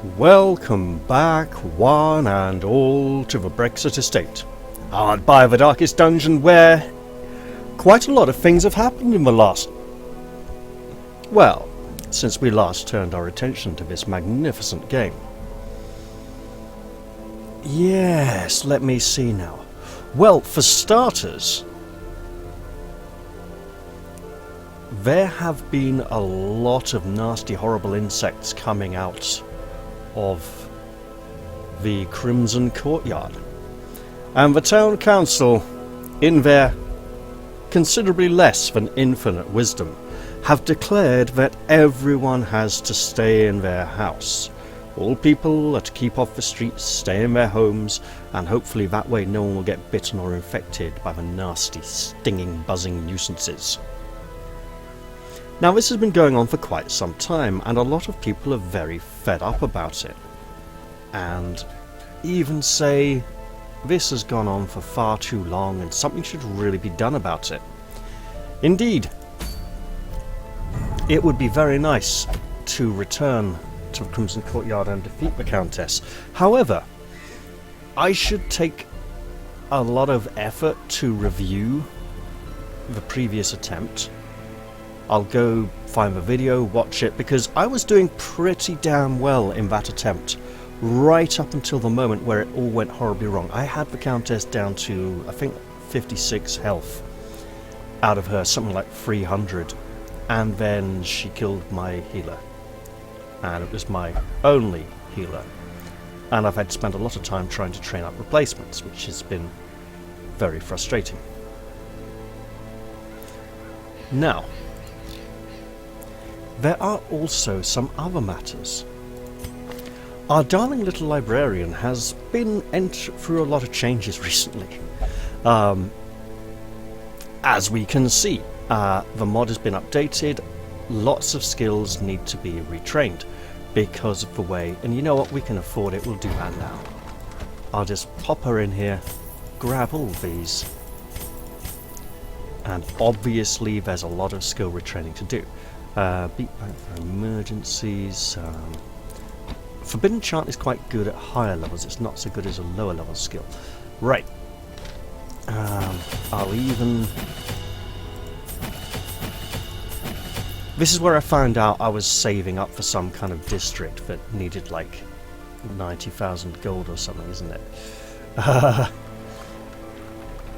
Welcome back, one and all, to the Brexit Estate, and by the darkest dungeon where quite a lot of things have happened in the last... well, since we last turned our attention to this magnificent game. Yes, let me see now. Well, for starters, there have been a lot of nasty, horrible insects coming out of the Crimson Courtyard, and the town council, in their considerably less than infinite wisdom, have declared that everyone has to stay in their house. All people are to keep off the streets, stay in their homes, and hopefully that way no one will get bitten or infected by the nasty, stinging, buzzing nuisances. Now, this has been going on for quite some time, and a lot of people are very fed up about it, and even say this has gone on for far too long and something should really be done about it. Indeed, it would be very nice to return to the Crimson Courtyard and defeat the Countess. However, I should take a lot of effort to review the previous attempt. I'll go find the video, watch it, because I was doing pretty damn well in that attempt, right up until the moment where it all went horribly wrong. I had the Countess down to, I think, 56 health out of her something like 300, and then she killed my healer, and it was my only healer, and I've had to spend a lot of time trying to train up replacements, which has been very frustrating. Now, there are also some other matters. Our darling little librarian has been through a lot of changes recently. As we can see, the mod has been updated. Lots of skills need to be retrained because of the way, and you know what, we can afford it, we'll do that now. I'll just pop her in here, grab all these, and obviously there's a lot of skill retraining to do. Beat back for emergencies. Forbidden Chant is quite good at higher levels, it's not so good as a lower level skill. Right. I'll even... This is where I found out I was saving up for some kind of district that needed like 90,000 gold or something, isn't it?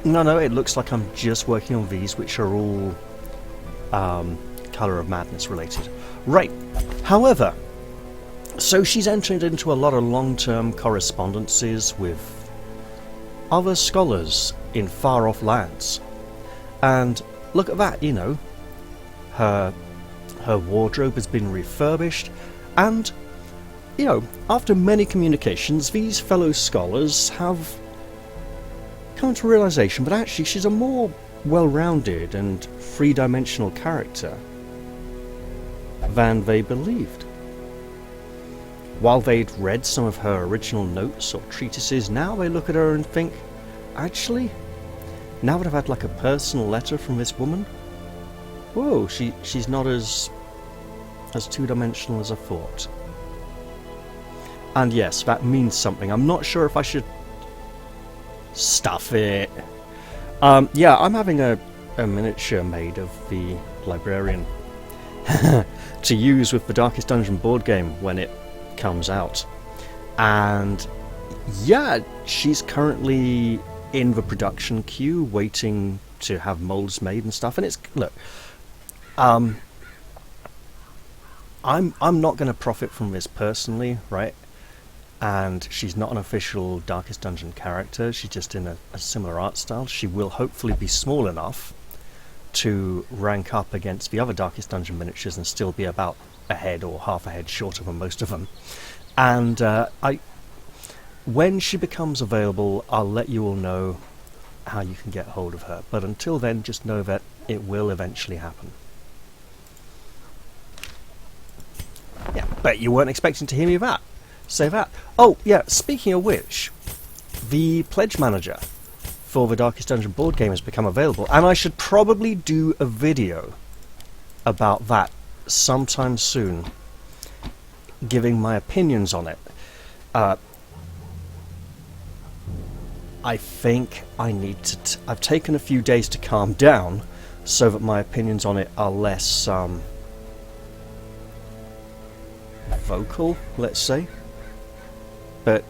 No, it looks like I'm just working on these, which are all Colour of Madness related. Right. However, so she's entered into a lot of long-term correspondences with other scholars in far-off lands. And look at that, you know. Her wardrobe has been refurbished, and, you know, after many communications, these fellow scholars have come to a realization that actually she's a more well-rounded and three-dimensional character than they believed. While they'd read some of her original notes or treatises, now they look at her and think, actually, now that I've had like a personal letter from this woman, whoa, she's not as two-dimensional as I thought. And yes, that means something. I'm not sure if I should stuff it. Yeah, I'm having a miniature made of the librarian to use with the Darkest Dungeon board game when it comes out. And yeah, she's currently in the production queue waiting to have molds made and stuff. And it's, look, I'm not going to profit from this personally, right? And she's not an official Darkest Dungeon character, she's just in a similar art style. She will hopefully be small enough to rank up against the other Darkest Dungeon miniatures and still be about a head or half a head shorter than most of them. And when she becomes available, I'll let you all know how you can get hold of her. But until then, just know that it will eventually happen. Yeah, bet you weren't expecting to hear me say that. Oh, yeah, speaking of which, the pledge manager for the Darkest Dungeon board game has become available, and I should probably do a video about that sometime soon. giving my opinions on it. I think I need to... I've taken a few days to calm down so that my opinions on it are less vocal, let's say. But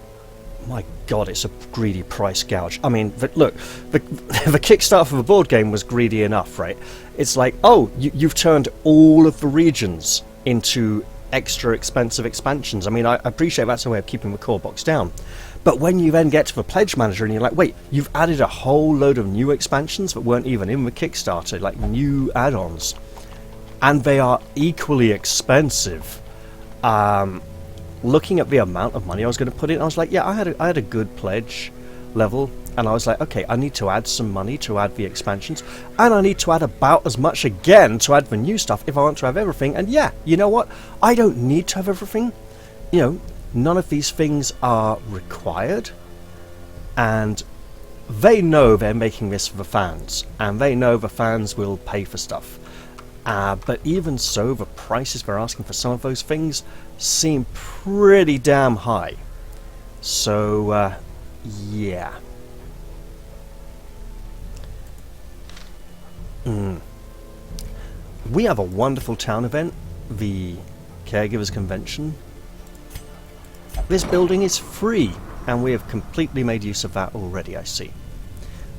my god, it's a greedy price gouge. I mean, look, the Kickstarter for the board game was greedy enough, right? It's like, oh, you've turned all of the regions into extra expensive expansions. I mean, I appreciate that's a way of keeping the core box down. But when you then get to the Pledge Manager and you're like, wait, you've added a whole load of new expansions that weren't even in the Kickstarter, like new add-ons. And they are equally expensive. Looking at the amount of money I was going to put in, I was like, yeah, I had a good pledge level, and I was like, okay, I need to add some money to add the expansions, and I need to add about as much again to add the new stuff if I want to have everything. And yeah, you know what? I don't need to have everything. You know, none of these things are required, and they know they're making this for the fans, and they know the fans will pay for stuff. But even so, the prices they're asking for some of those things seem pretty damn high. So, yeah. We have a wonderful town event, the Caregivers Convention. This building is free, and we have completely made use of that already, I see.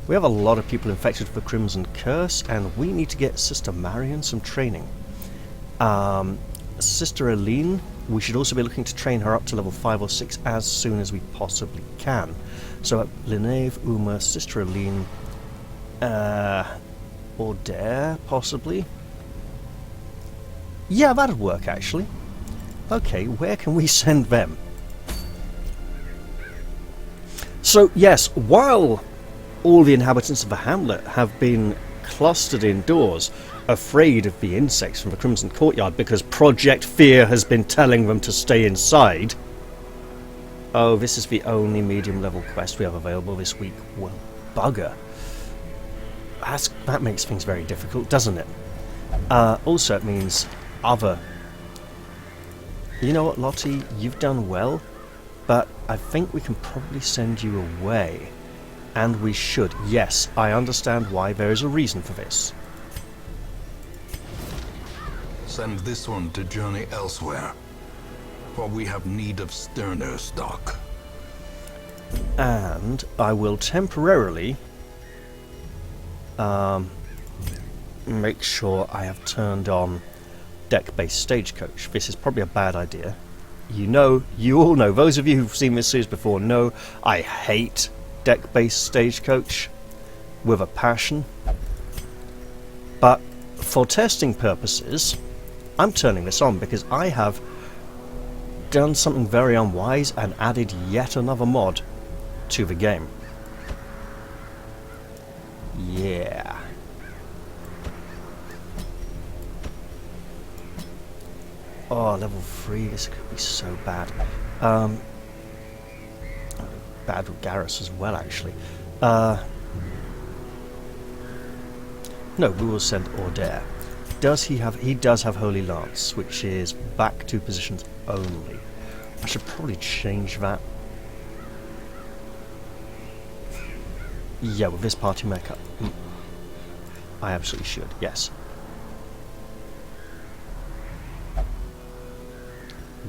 We have a lot of people infected with the Crimson Curse, and we need to get Sister Marion some training. Sister Aline, we should also be looking to train her up to level 5 or 6 as soon as we possibly can. So Lineve, Uma, Sister Aline, Ordaire, possibly? Yeah, that'd work, actually. Okay, where can we send them? So, yes, while all the inhabitants of the hamlet have been clustered indoors, afraid of the insects from the Crimson Courtyard because Project Fear has been telling them to stay inside. Oh, this is the only medium level quest we have available this week. Well, bugger. That makes things very difficult, doesn't it? Also, it means other... You know what, Lottie? You've done well, but I think we can probably send you away. And we should. Yes, I understand why there is a reason for this. Send this one to journey elsewhere, for we have need of sterner stock. And I will temporarily make sure I have turned on deck-based stagecoach. This is probably a bad idea. You all know, those of you who've seen this series before know I hate deck-based stagecoach with a passion. But for testing purposes, I'm turning this on because I have done something very unwise and added yet another mod to the game. Yeah. Oh, level 3, this could be so bad. Bad with Garrus as well, actually. No, we will send Ordaire. He does have Holy Lance, which is back 2 positions only. I should probably change that. Yeah, with this party mecha. I absolutely should, yes.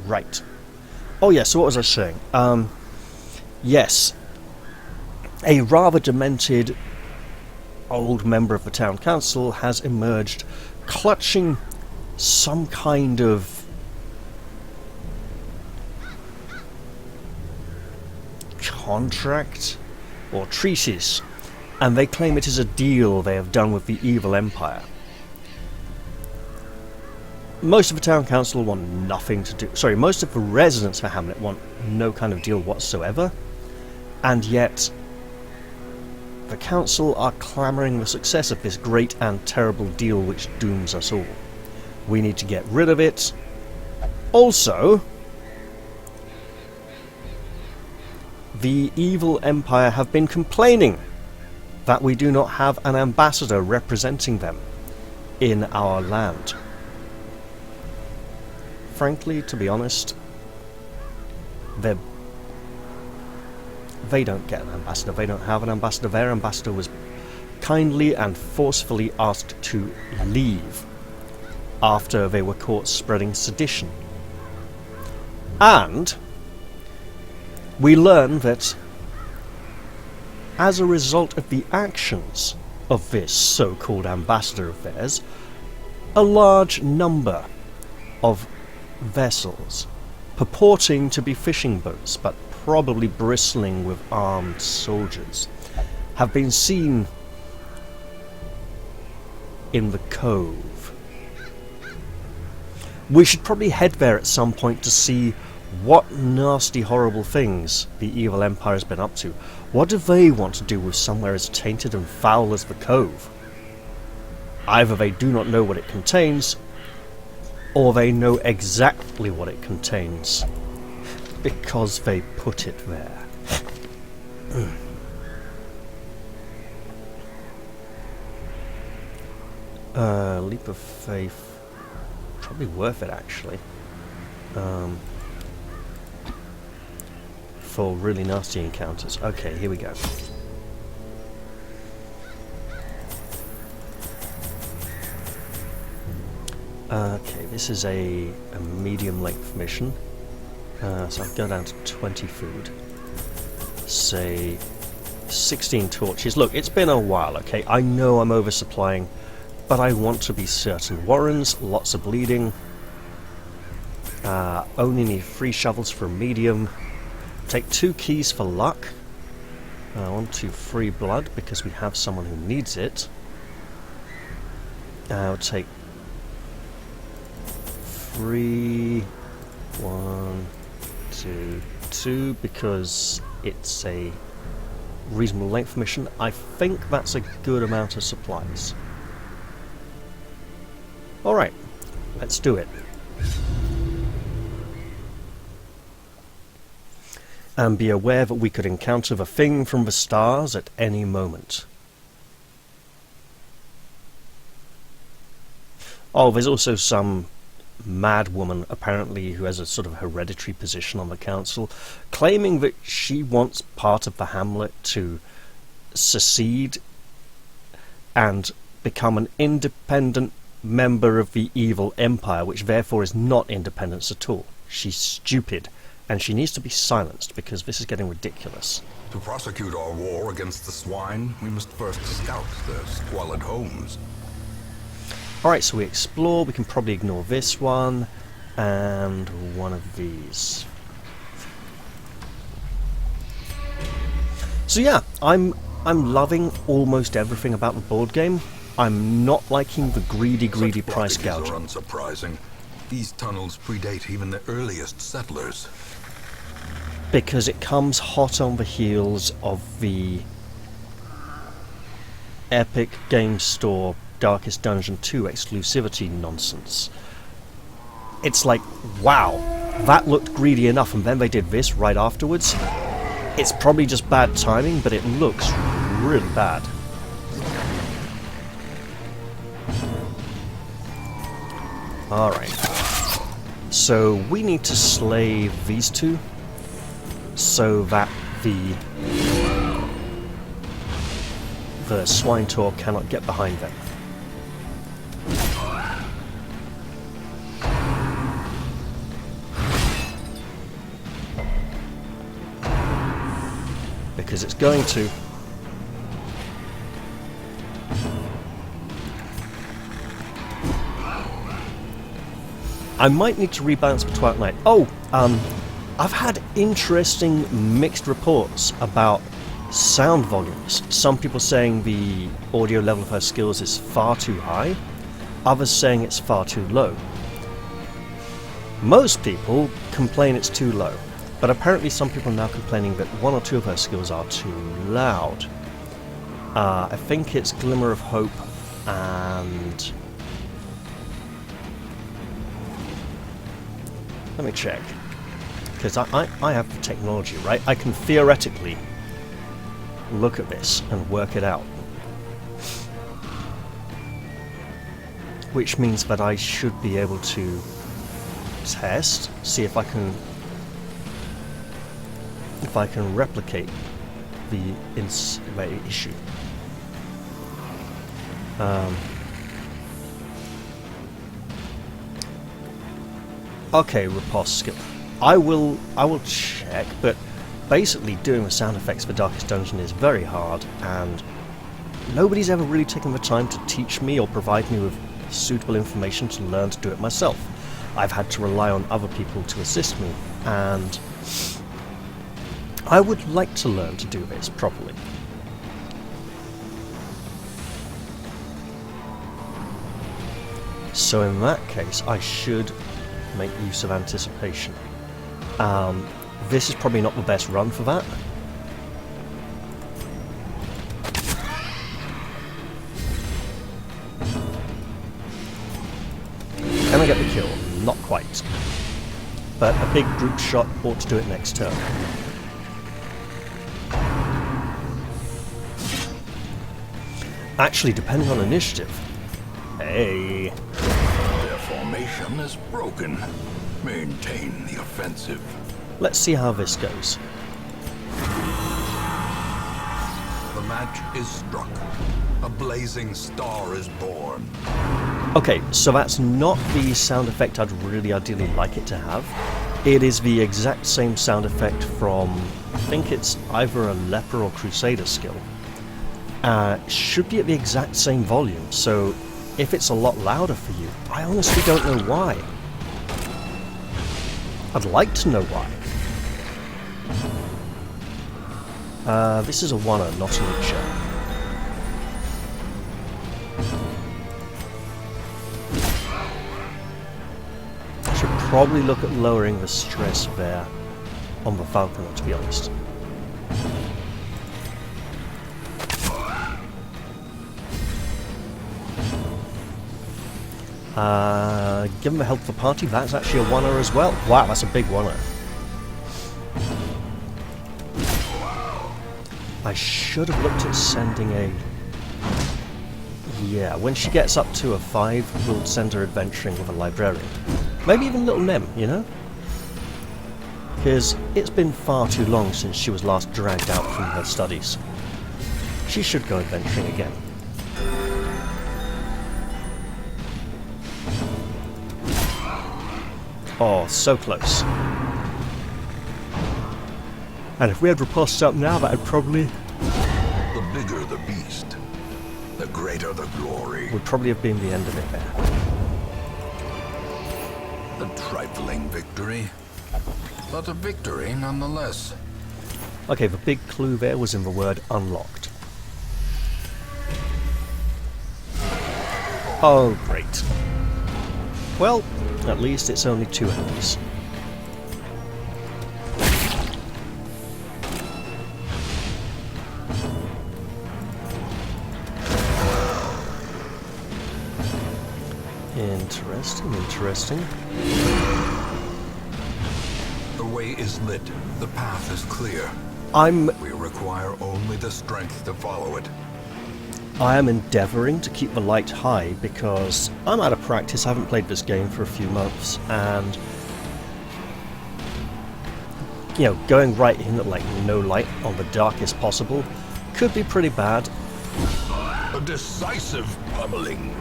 Right. Oh yeah, so what was I saying? Yes. A rather demented old member of the town council has emerged clutching some kind of contract or treatise, and they claim it is a deal they have done with the evil empire. Most of the town council want nothing to do... Sorry, most of the residents of Hamlet want no kind of deal whatsoever, and yet the council are clamouring the success of this great and terrible deal which dooms us all. We need to get rid of it. Also, the evil empire have been complaining that we do not have an ambassador representing them in our land. Frankly, to be honest, they don't get an ambassador. They don't have an ambassador. Their ambassador was kindly and forcefully asked to leave after they were caught spreading sedition. And we learn that as a result of the actions of this so-called ambassador of theirs, a large number of vessels purporting to be fishing boats but probably bristling with armed soldiers have been seen in the cove. We should probably head there at some point to see what nasty, horrible things the evil empire has been up to. What do they want to do with somewhere as tainted and foul as the cove? Either they do not know what it contains, or they know exactly what it contains, because they put it there. Leap of faith. Probably worth it, actually. For really nasty encounters. Okay, here we go. Okay, this is a medium length mission. So I'll go down to 20 food. Say 16 torches. Look, it's been a while, okay? I know I'm oversupplying, but I want to be certain. Warrens, lots of bleeding. Only need 3 shovels for a medium. Take 2 keys for luck. I want to free blood because we have someone who needs it. I'll take 3, 1, 2, 2 because it's a reasonable length mission. I think that's a good amount of supplies. Alright, let's do it. And be aware that we could encounter the thing from the stars at any moment. Oh, there's also some mad woman, apparently, who has a sort of hereditary position on the council, claiming that she wants part of the hamlet to secede and become an independent member of the evil empire, which therefore is not independence at all. She's stupid. And she needs to be silenced, because this is getting ridiculous. To prosecute our war against the swine, we must first scout their squalid homes. Alright, so we explore. We can probably ignore this one. And one of these. So yeah, I'm loving almost everything about the board game. I'm not liking the greedy price gouging. Are unsurprising. These tunnels predate even the earliest settlers. Because it comes hot on the heels of the Epic Game Store Darkest Dungeon 2 exclusivity nonsense. It's like, wow, that looked greedy enough, and then they did this right afterwards. It's probably just bad timing, but it looks really bad. Alright. So we need to slay these two, so that the swine tour cannot get behind them. Because it's going to. I might need to rebalance for Twilight Night. Oh, I've had interesting mixed reports about sound volumes. Some people saying the audio level of her skills is far too high, others saying it's far too low. Most people complain it's too low, but apparently some people are now complaining that 1 or 2 of her skills are too loud. I think it's Glimmer of Hope and... let me check. Because I have the technology, right? I can theoretically look at this and work it out. Which means that I should be able to test, see if I can if I can replicate the issue. Okay, riposte skill. I will check, but basically doing the sound effects for Darkest Dungeon is very hard, and nobody's ever really taken the time to teach me or provide me with suitable information to learn to do it myself. I've had to rely on other people to assist me, and I would like to learn to do this properly. So in that case, I should make use of anticipation. This is probably not the best run for that. Can I get the kill? Not quite. But a big group shot ought to do it next turn. Actually, depending on initiative. Hey. Their formation is broken. Maintain the offensive. Let's see how this goes. The match is struck. A blazing star is born. Okay, so that's not the sound effect I'd really ideally like it to have. It is the exact same sound effect from, I think it's either a Leper or Crusader skill. Should be at the exact same volume, so if it's a lot louder for you, I honestly don't know why. I'd like to know why. This is a oneer, not an incher. I should probably look at lowering the stress there on the Falconer, to be honest. Give them a helpful party, that's actually a oneer as well. Wow, that's a big oneer. I should have looked at sending a... Yeah, when she gets up to a 5, we'll send her adventuring with a librarian. Maybe even Little Nem, you know? Because it's been far too long since she was last dragged out from her studies. She should go adventuring again. Oh, so close. And if we had riposted up now, that would probably... The bigger the beast, the greater the glory. Would probably have been the end of it there. A trifling victory, but a victory nonetheless. Okay, the big clue there was in the word unlocked. Oh, great. Well, at least it's only 2 enemies. Interesting, interesting. The way is lit. The path is clear. We require only the strength to follow it. I am endeavouring to keep the light high because I'm out of practice. I haven't played this game for a few months, and you know, going right in at like no light on the darkest possible could be pretty bad. A decisive pummeling.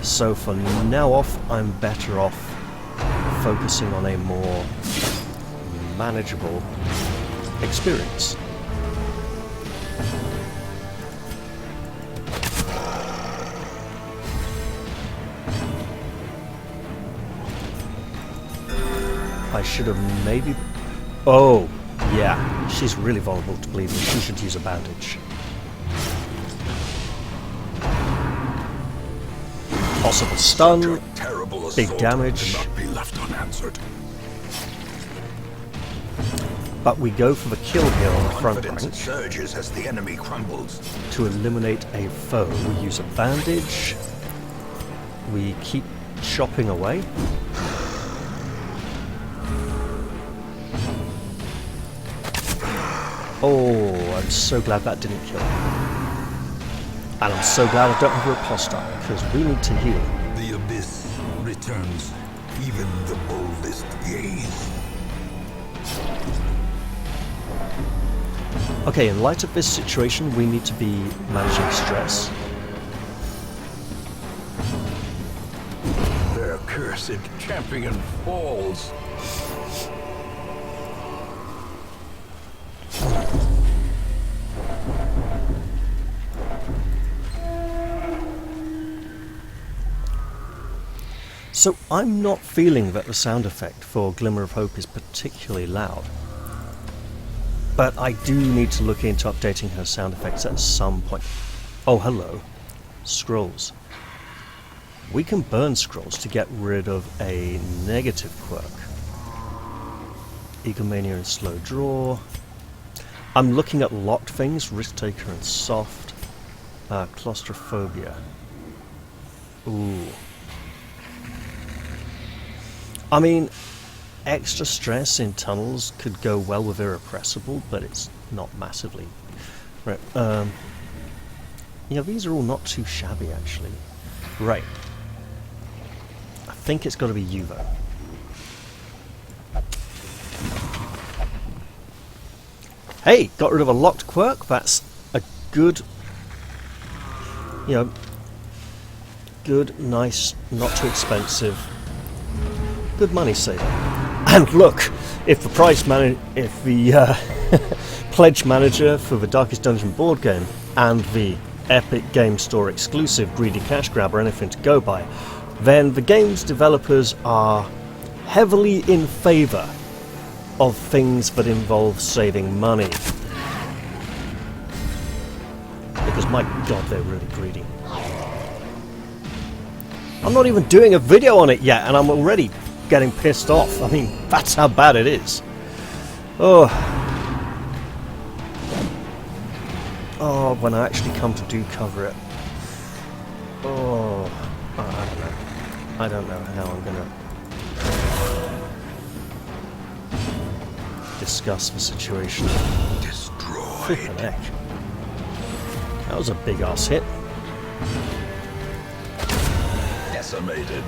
So for now off, I'm better off focusing on a more manageable experience. I should have maybe... Oh, yeah, she's really vulnerable to bleeding. She should use a bandage. Possible stun, big damage. Cannot be left unanswered. But we go for the kill here on the front rank. Surges as the enemy crumbles. To eliminate a foe, we use a bandage. We keep chopping away. Oh, I'm so glad that didn't kill. And I'm so glad I don't have a riposte up, because we need to heal. The abyss returns even the boldest gaze. Okay, in light of this situation, we need to be managing stress. Their cursed champion falls. So I'm not feeling that the sound effect for Glimmer of Hope is particularly loud. But I do need to look into updating her sound effects at some point. Oh, hello. Scrolls. We can burn scrolls to get rid of a negative quirk. Egomania and Slow Draw. I'm looking at locked things, Risk Taker and Soft. Claustrophobia. Ooh. I mean, extra stress in tunnels could go well with Irrepressible, but it's not massively. Right, yeah, these are all not too shabby, actually. Right. I think it's got to be you, though. Hey, got rid of a locked quirk. That's a good, you know, good, nice, not too expensive, good money saver. And look, if the pledge manager for the Darkest Dungeon board game and the Epic Game Store exclusive Greedy Cash Grab are anything to go by, then the game's developers are heavily in favour of things that involve saving money. Because my god, they're really greedy. I'm not even doing a video on it yet and I'm already getting pissed off. I mean, that's how bad it is. Oh, when I actually come to do cover it. Oh, I don't know. I don't know how I'm gonna discuss the situation. Destroyed. Flippin' heck. That was a big ass hit. Decimated.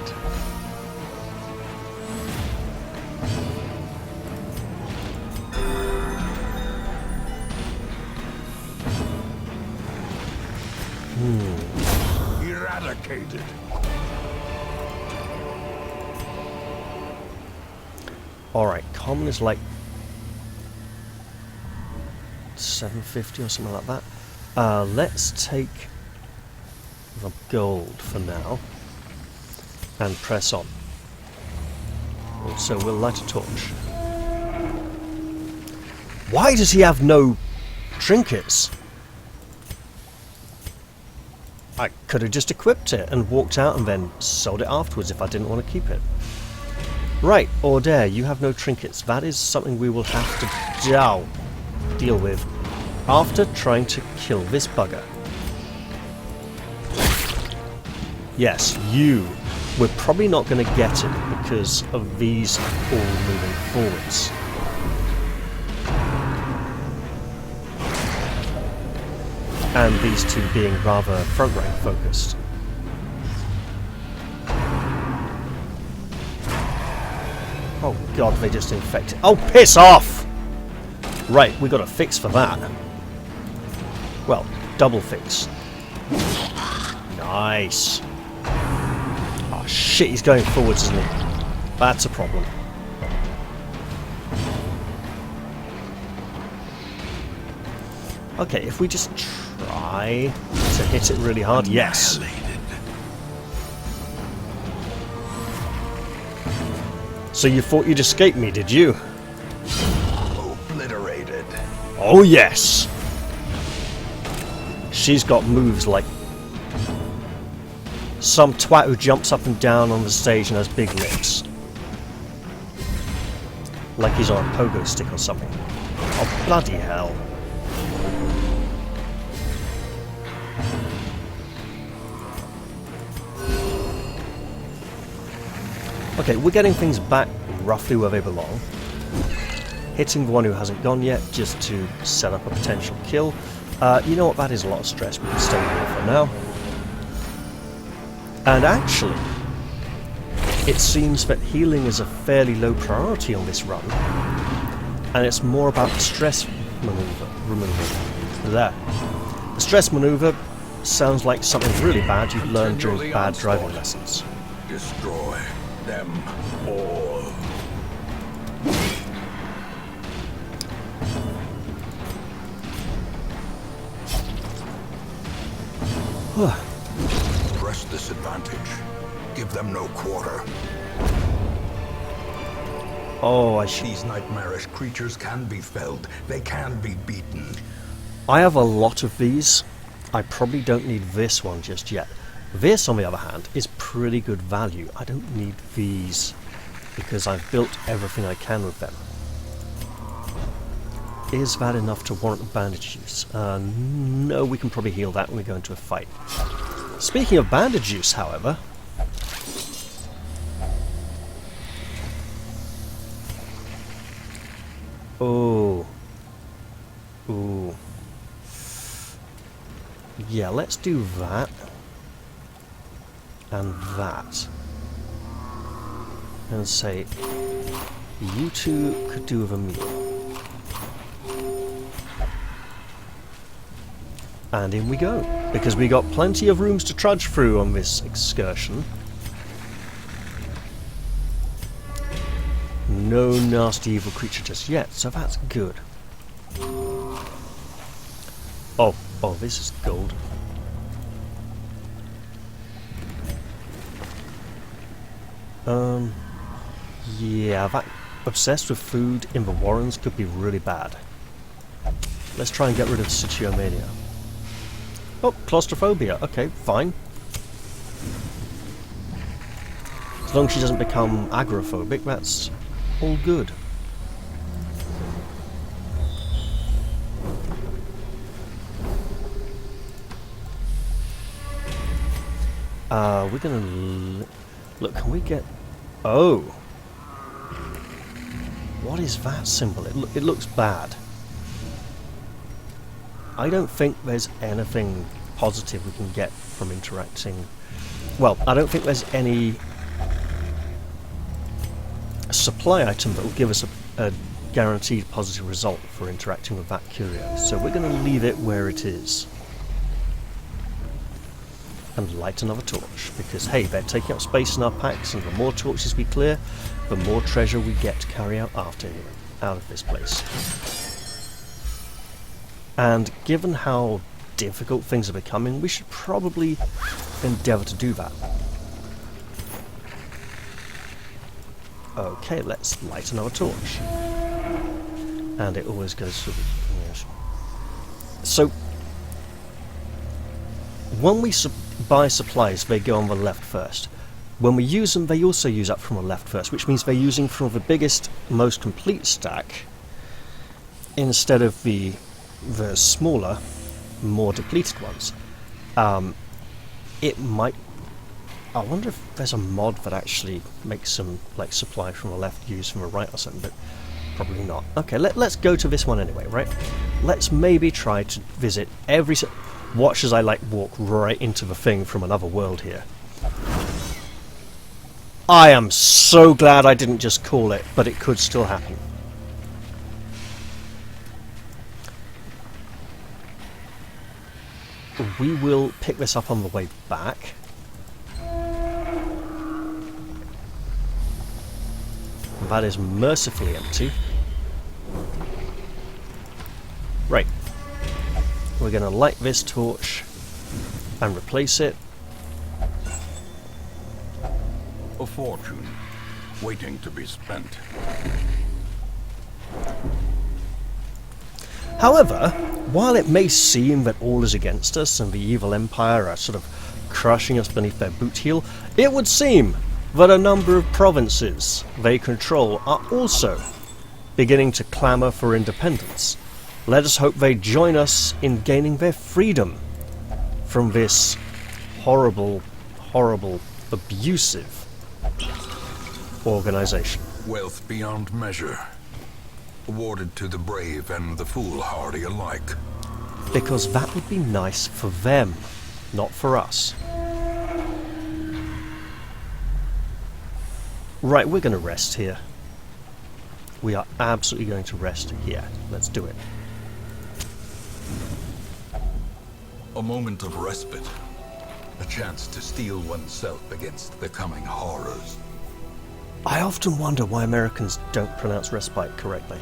Eradicated. Alright, common is like 750 or something like that. Let's take the gold for now and press on. Also, we'll light a torch. Why does he have no trinkets? I could have just equipped it and walked out and then sold it afterwards if I didn't want to keep it. Right, Order, you have no trinkets. That is something we will have to deal with after trying to kill this bugger. Yes, you. We're probably not going to get it because of these all moving forwards. And these two being rather front rank focused. Oh god, they just infected. Oh, piss off! Right, we got a fix for that. Well, double fix. Nice. Oh shit, he's going forwards, isn't he? That's a problem. Okay, if we just try to hit it really hard, yes. So you thought you'd escape me, did you? Obliterated. Oh yes! She's got moves like some twat who jumps up and down on the stage and has big lips. Like he's on a pogo stick or something. Oh bloody hell. Okay, we're getting things back roughly where they belong. Hitting the one who hasn't gone yet, just to set up a potential kill. You know what, that is a lot of stress, we can stay here for now. And actually, it seems that healing is a fairly low priority on this run. and it's more about the stress removal. There. The stress maneuver sounds like something really bad you've learned during bad driving lessons. Destroy them all. Press this advantage. Give them no quarter. Oh, I should... These nightmarish creatures can be felled. They can be beaten. I have a lot of these. I probably don't need this one just yet. This, on the other hand, is pretty good value. I don't need these because I've built everything I can with them. Is that enough to warrant bandage use? No, we can probably heal that when we go into a fight. Speaking of bandage use, however... Oh. Ooh. Yeah, let's do that. And that. And say, you two could do with a meal. And in we go, because we got plenty of rooms to trudge through on this excursion. No nasty evil creature just yet, so that's good. Oh, this is gold. Yeah, that obsessed with food in the Warrens could be really bad. Let's try and get rid of Sichiomania. Oh, claustrophobia. Okay, fine. As long as she doesn't become agoraphobic, that's all good. We're gonna... Look, can we get... Oh! What is that symbol? It looks bad. I don't think there's anything positive we can get from interacting... Well, I don't think there's any supply item that will give us a guaranteed positive result for interacting with that curio. So we're going to leave it where it is. And light another torch, because hey, they're taking up space in our packs, and the more torches we clear, the more treasure we get to carry out after out of this place. And given how difficult things are becoming, we should probably endeavour to do that. Okay, let's light another torch. And it always goes sort of... Yes. So, when we buy supplies, they go on the left first. When we use them, they also use up from the left first, which means they're using from the biggest, most complete stack, instead of the smaller, more depleted ones. It might... I wonder if there's a mod that actually makes some like supply from the left use from the right or something, but probably not. Okay, let's go to this one anyway, right? Let's maybe try to visit every... Watch as I like walk right into the thing from another world here. I am so glad I didn't just call it, but it could still happen. We will pick this up on the way back. That is mercifully empty. Right. We're going to light this torch and replace it. A fortune waiting to be spent. However, while it may seem that all is against us and the evil empire are sort of crushing us beneath their boot heel, it would seem that a number of provinces they control are also beginning to clamour for independence. Let us hope they join us in gaining their freedom from this horrible, horrible, abusive organization. Wealth beyond measure, awarded to the brave and the foolhardy alike. Because that would be nice for them, not for us. Right, we're going to rest here. We are absolutely going to rest here. Let's do it. A moment of respite. A chance to steel oneself against the coming horrors. I often wonder why Americans don't pronounce respite correctly.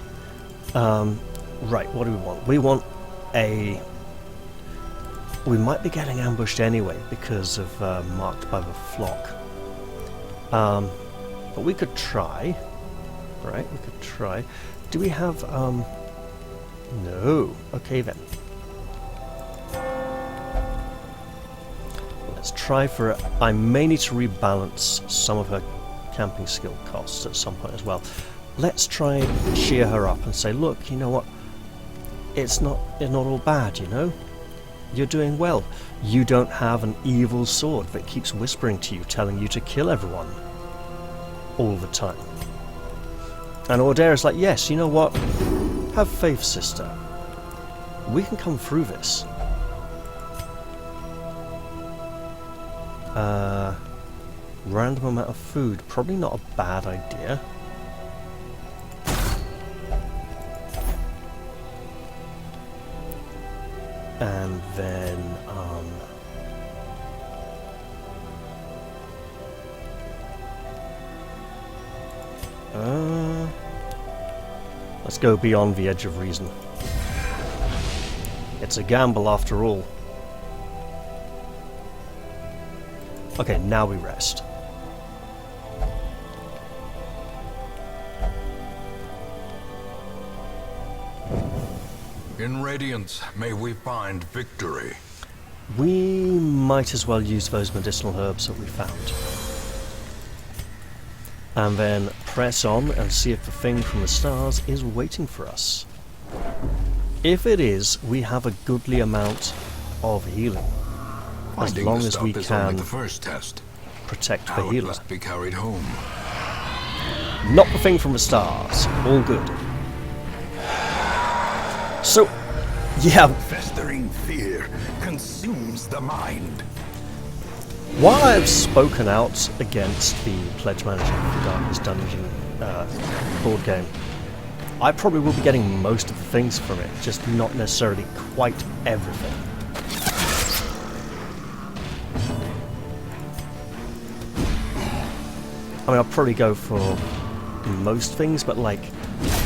Right, what do we want? We want a... We might be getting ambushed anyway because of marked by the flock. But we could try. Right, we could try. Do we have... No. Okay then. Let's try for it. I may need to rebalance some of her camping skill costs at some point as well. Let's try and cheer her up and say, look, you know what? It's not all bad, you know? You're doing well. You don't have an evil sword that keeps whispering to you, telling you to kill everyone all the time. And Ordera's like, yes, you know what? Have faith, sister. We can come through this. Random amount of food. Probably not a bad idea. And then, let's go beyond the edge of reason. It's a gamble after all. Okay, now we rest. In Radiance, may we find victory. We might as well use those medicinal herbs that we found. And then press on and see if the thing from the stars is waiting for us. If it is, we have a goodly amount of healing. As Finding long the as stuff we is only can the first test. protect the How it healer. must be carried home. Not the thing from the stars. All good. So, yeah, Festering fear consumes the mind. while I've spoken out against the Pledge Manager for Darkest Dungeon board game, I probably will be getting most of the things from it, just not necessarily quite everything. I mean, I'll probably go for most things, but like,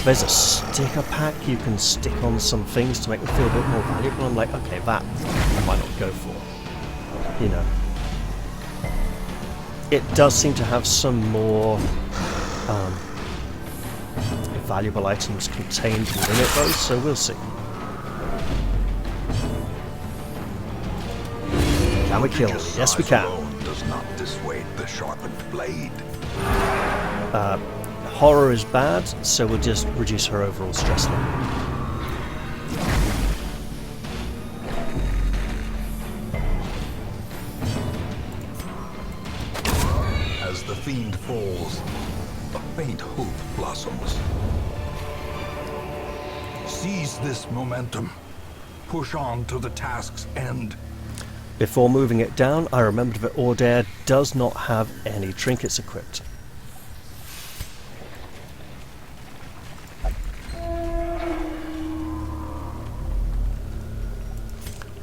there's a sticker pack you can stick on some things to make them feel a bit more valuable. I'm like, okay, that I might not go for. You know. It does seem to have some more valuable items contained within it though, so we'll see. Can we kill? Yes, we can. Alone does not dissuade the sharpened blade. Horror is bad, so we'll just reduce her overall stress level. As the fiend falls, a faint hope blossoms. Seize this momentum. Push on to the task's end. Before moving it down, I remembered that Ordere does not have any trinkets equipped.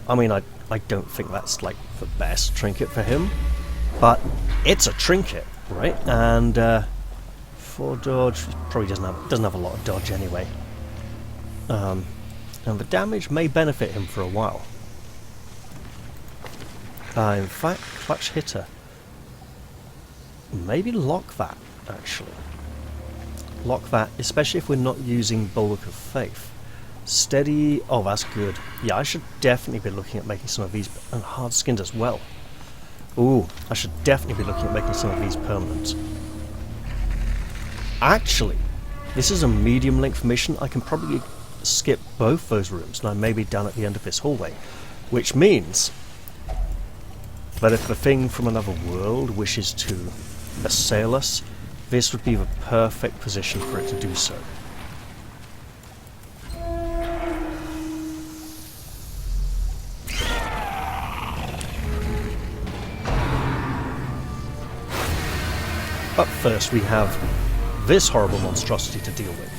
I mean, I don't think that's like the best trinket for him, but it's a trinket, right? And for dodge, probably doesn't have a lot of dodge anyway. And the damage may benefit him for a while. In fact, clutch hitter. Maybe lock that, actually. Lock that, especially if we're not using Bulwark of Faith. Steady. Oh, that's good. Yeah, I should definitely be looking at making some of these, and hard-skinned as well. Ooh, I should definitely be looking at making some of these permanent. Actually, this is a medium-length mission. I can probably skip both those rooms, and I may be down at the end of this hallway, which means that if the thing from another world wishes to assail us, this would be the perfect position for it to do so. But first we have this horrible monstrosity to deal with.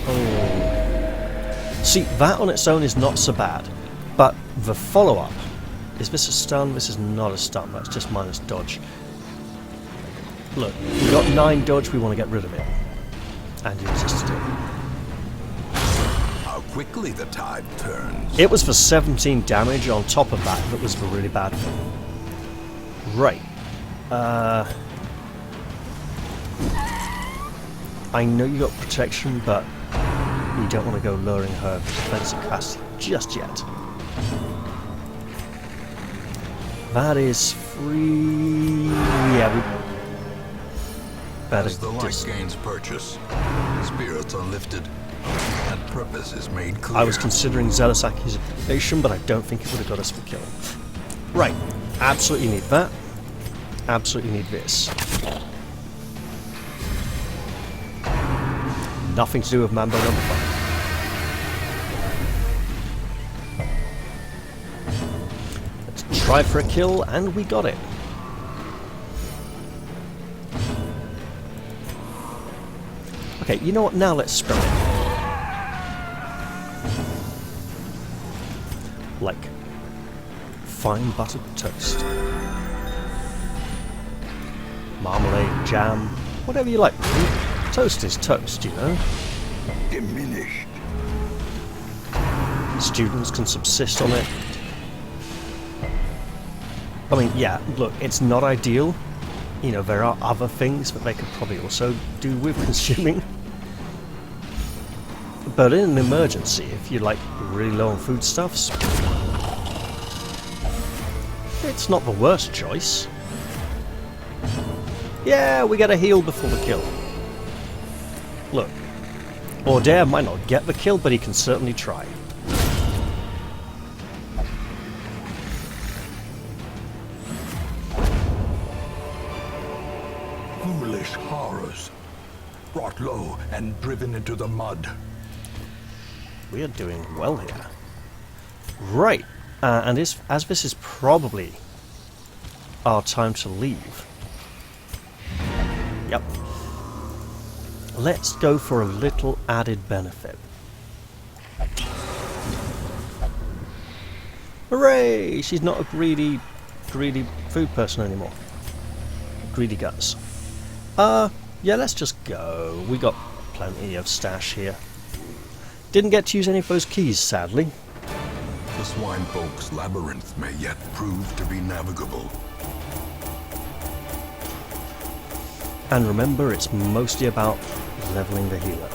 Oh. See, that on its own is not so bad, but the follow-up, is this a stun? This is not a stun, that's just minus dodge. Look, we've got 9 dodge, we want to get rid of it. And you resisted it. How quickly the tide turns. It was for 17 damage on top of that that was the really bad thing. Right. I know you got protection, but we don't want to go lowering her defensive capacity just yet. That is free. Yeah, we better as the light gains purchase, spirits are lifted, and purpose is made clear. I was considering zealous accusation, but I don't think it would have got us the kill. Right, absolutely need that. Absolutely need this. Nothing to do with Mambo number 5. Let's try for a kill, and we got it. Okay, you know what? Now let's spell it. Like fine buttered toast. Marmalade, jam, whatever you like. Toast is toast, you know. Diminished. Students can subsist on it. I mean, yeah, look, it's not ideal. You know, there are other things that they could probably also do with consuming. But in an emergency, if you're like really low on foodstuffs, it's not the worst choice. Yeah, we gotta heal before the kill. Look, Ordair might not get the kill, but he can certainly try. Foolish horrors, brought low and driven into the mud. We are doing well here. Right, and as this is probably our time to leave. Yep. Let's go for a little added benefit. Hooray! She's not a greedy food person anymore. Greedy guts. Yeah, let's just go. We got plenty of stash here. Didn't get to use any of those keys, sadly. The Swinefolk's labyrinth may yet prove to be navigable. And remember, it's mostly about leveling the healer.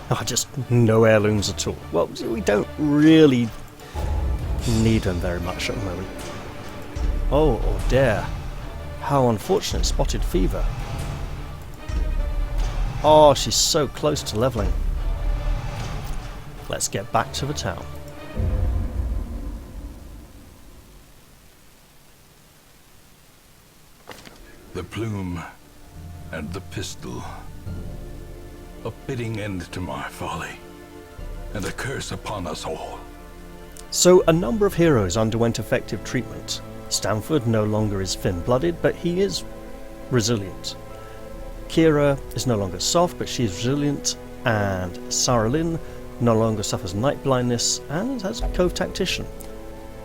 Oh, just no heirlooms at all. Well, we don't really need them very much at the moment. Oh, Ordair. How unfortunate, spotted fever. Oh, she's so close to leveling. Let's get back to the town. The plume and the pistol. A fitting end to my folly, and a curse upon us all. So a number of heroes underwent effective treatment. Stanford no longer is thin-blooded, but he is resilient. Kira is no longer soft, but she is resilient, and Sarah Lynn no longer suffers night blindness and has Cove Tactician.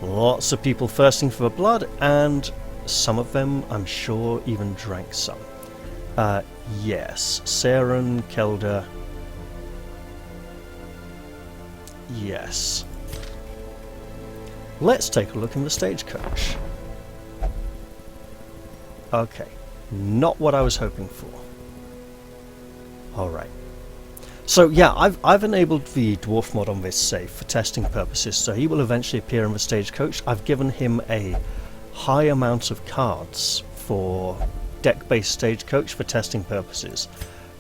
Lots of people thirsting for blood, and some of them, I'm sure, even drank some. Yes, Saren, Kelda. Yes. Let's take a look in the stagecoach. Okay, not what I was hoping for. Alright. So yeah, I've enabled the dwarf mod on this save for testing purposes, so he will eventually appear in the stagecoach. I've given him a high amount of cards for deck-based stagecoach for testing purposes,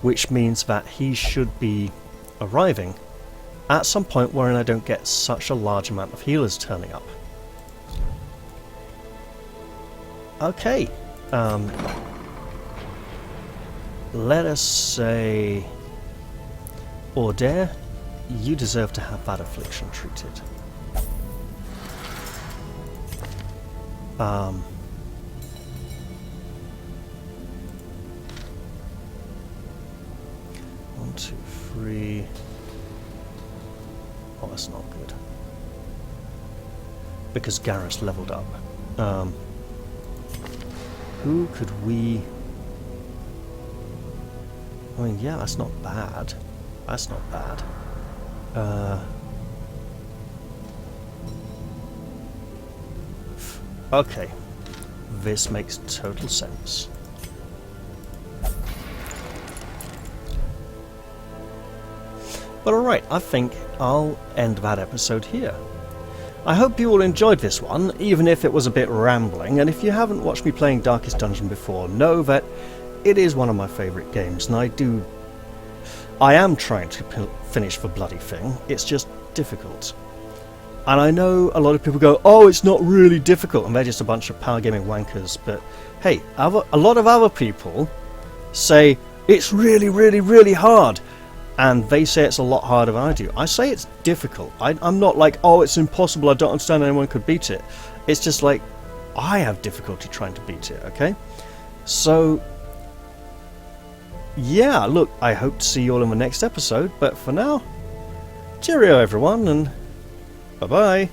which means that he should be arriving at some point wherein I don't get such a large amount of healers turning up. Okay, let us say or dare, you deserve to have that affliction treated. One, two, three. Oh, that's not good. Because Garrus leveled up. Who could we... I mean, yeah, that's not bad. That's not bad. Okay. This makes total sense. But alright, I think I'll end that episode here. I hope you all enjoyed this one, even if it was a bit rambling, and if you haven't watched me playing Darkest Dungeon before, know that it is one of my favourite games, and I am trying to finish the bloody thing. It's just difficult. And I know a lot of people go, oh, it's not really difficult, and they're just a bunch of power gaming wankers, but hey, a lot of other people say it's really, really, really hard, and they say it's a lot harder than I do. I say it's difficult. I'm not like, oh, it's impossible, I don't understand anyone could beat it. It's just like, I have difficulty trying to beat it, okay? So, yeah, look, I hope to see you all in the next episode, but for now, cheerio everyone, and bye-bye.